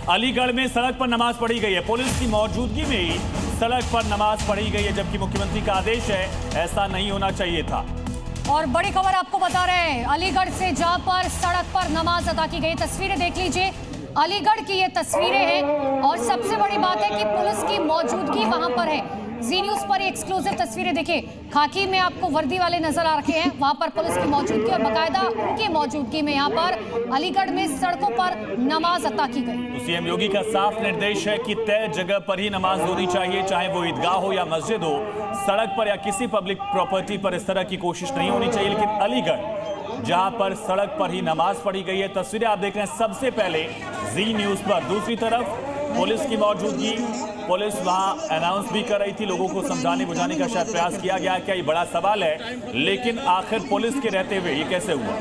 अलीगढ़ में सड़क पर नमाज पढ़ी गई है। पुलिस की मौजूदगी में ही सड़क पर नमाज पढ़ी गई है, जबकि मुख्यमंत्री का आदेश है, ऐसा नहीं होना चाहिए था। और बड़ी खबर आपको बता रहे हैं, अलीगढ़ से जहां पर सड़क पर नमाज अदा की गई, तस्वीरें देख लीजिए। अलीगढ़ की ये तस्वीरें हैं और सबसे बड़ी बात है कि पुलिस की मौजूदगी वहां पर है। जी न्यूज पर एक्सक्लूसिव तस्वीरें देखिए, खाकी में आपको वर्दी वाले नजर आ रखे हैं, वहां पर पुलिस की मौजूदगी और बाकायदा उनकी मौजूदगी में यहाँ पर अलीगढ़ में सड़कों पर नमाज अदा की गई। तो सीएम योगी का साफ निर्देश है कि तय जगह पर ही नमाज होनी चाहिए, चाहे वो ईदगाह हो या मस्जिद हो। सड़क पर या किसी पब्लिक प्रॉपर्टी पर इस तरह की कोशिश नहीं होनी चाहिए। लेकिन अलीगढ़ जहां पर सड़क पर ही नमाज पढ़ी गई है, तस्वीरें आप देख रहे हैं सबसे पहले जी न्यूज पर। दूसरी तरफ पुलिस की मौजूदगी, पुलिस वहां अनाउंस भी कर रही थी, लोगों को समझाने बुझाने का शायद प्रयास किया गया। क्या ये बड़ा सवाल है, लेकिन आखिर पुलिस के रहते हुए ये कैसे हुआ?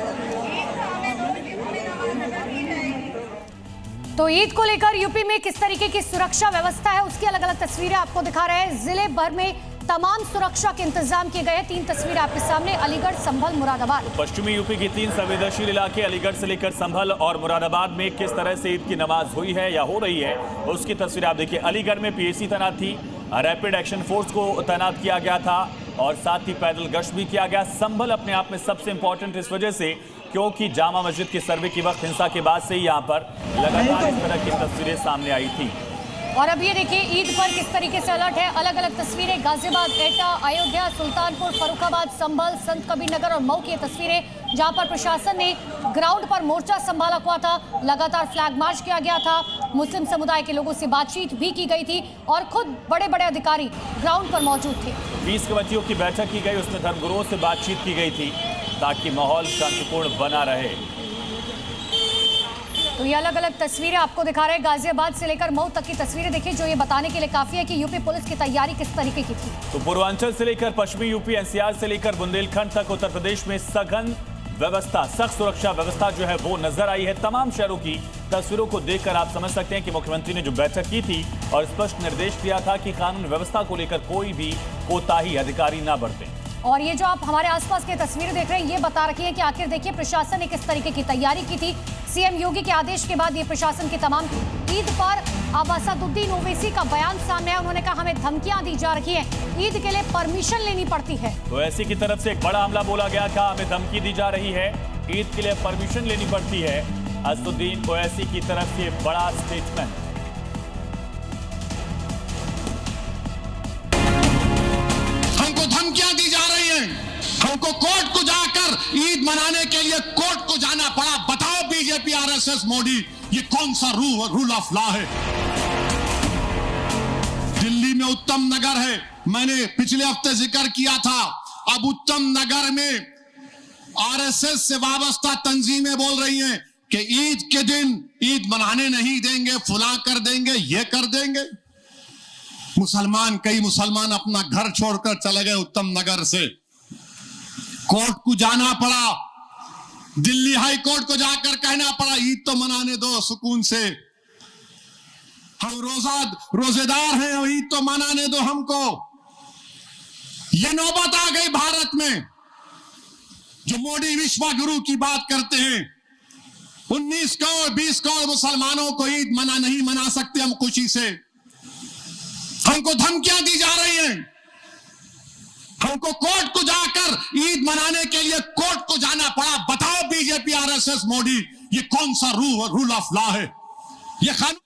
तो ईद को लेकर यूपी में किस तरीके की सुरक्षा व्यवस्था है, उसकी अलग अलग तस्वीरें आपको दिखा रहे हैं। जिले भर में तमाम सुरक्षा के इंतजाम किए गए। 3 तस्वीरें आपके सामने, अलीगढ़, संभल, मुरादाबाद। पश्चिमी यूपी की 3 संवेदनशील इलाके अलीगढ़ से लेकर संभल और मुरादाबाद में किस तरह से ईद की नमाज हुई है या हो रही है, उसकी तस्वीर आप देखिए। अलीगढ़ में पीएसी तैनात थी, रैपिड एक्शन फोर्स को तैनात किया गया था और साथ ही पैदल गश्त भी किया गया। संभल अपने आप में सबसे इंपॉर्टेंट इस वजह से क्योंकि जामा मस्जिद के सर्वे के वक्त हिंसा के बाद से ही यहाँ पर लगातार इस तरह की तस्वीरें सामने आई थी। और अब ये देखिए ईद पर किस तरीके से अलर्ट है। अलग अलग तस्वीरें, गाजियाबाद, एटा, अयोध्या, सुल्तानपुर, फर्रुखाबाद, संभल, संत कबीर नगर और मऊ की तस्वीरें, जहां पर प्रशासन ने ग्राउंड पर मोर्चा संभाला हुआ था, लगातार फ्लैग मार्च किया गया था, मुस्लिम समुदाय के लोगों से बातचीत भी की गई थी और खुद बड़े बड़े अधिकारी ग्राउंड पर मौजूद थे। 20 कमेटियों की बैठक की गई, उसमें धर्मगुरुओं से बातचीत की गई थी ताकि माहौल शांतिपूर्ण बना रहे। तो ये अलग अलग तस्वीरें आपको दिखा रहे हैं, गाजियाबाद से लेकर मऊ तक की तस्वीरें देखिए, जो ये बताने के लिए काफी है कि यूपी पुलिस की तैयारी किस तरीके की थी। तो पूर्वांचल से लेकर पश्चिमी यूपी, एनसीआर से लेकर बुंदेलखंड तक उत्तर प्रदेश में सघन व्यवस्था, सख्त सुरक्षा व्यवस्था जो है वो नजर आई है। तमाम शहरों की तस्वीरों को देखकर आप समझ सकते हैं कि मुख्यमंत्री ने जो बैठक की थी और स्पष्ट निर्देश दिया था कि कानून व्यवस्था को लेकर कोई भी कोताही अधिकारी ना बरतें। और ये जो आप हमारे आसपास की तस्वीरें देख रहे हैं, ये बता रखी है कि आखिर देखिए प्रशासन ने किस तरीके की तैयारी की थी। सीएम योगी के आदेश के बाद ये प्रशासन की तमाम ईद पर अब असदुद्दीन ओवैसी का बयान सामने आया। उन्होंने कहा हमें धमकियां दी जा रही हैं, ईद के लिए परमिशन लेनी पड़ती है। तो ऐसी की तरफ से एक बड़ा हमला बोला गया था, हमें धमकी दी जा रही है, ईद के लिए परमिशन लेनी पड़ती है। असदुद्दीन ओवैसी की तरफ से बड़ा स्टेटमेंट। हमको धमकियां दी जा रही हैं, हमको कोर्ट को जाकर ईद मनाने के लिए कोर्ट को जाना पड़ा। बताओ बीजेपी, आरएसएस, मोदी, ये कौन सा रूल ऑफ लॉ है? दिल्ली में उत्तम नगर है, मैंने पिछले हफ्ते जिक्र किया था। अब उत्तम नगर में आरएसएस से वाबस्ता तंजीमें बोल रही हैं कि ईद के दिन ईद मनाने नहीं देंगे, फुला कर देंगे, ये कर देंगे। कई मुसलमान अपना घर छोड़कर चले गए उत्तम नगर से। कोर्ट को जाना पड़ा, दिल्ली हाई कोर्ट को जाकर कहना पड़ा ईद तो मनाने दो सुकून से, हम रोजेदार हैं, ईद तो मनाने दो हमको। ये नौबत आ गई भारत में, जो मोदी विश्व गुरु की बात करते हैं। 19 करोड़ 20 करोड़ मुसलमानों को ईद नहीं मना सकते हम खुशी से। हमको धमकियां दी जा रही हैं, हमको कोर्ट को जाकर ईद मनाने के लिए कोर्ट को जाना पड़ा। बताओ बीजेपी, आरएसएस, मोदी, ये कौन सा रूल ऑफ लॉ है? ये कानून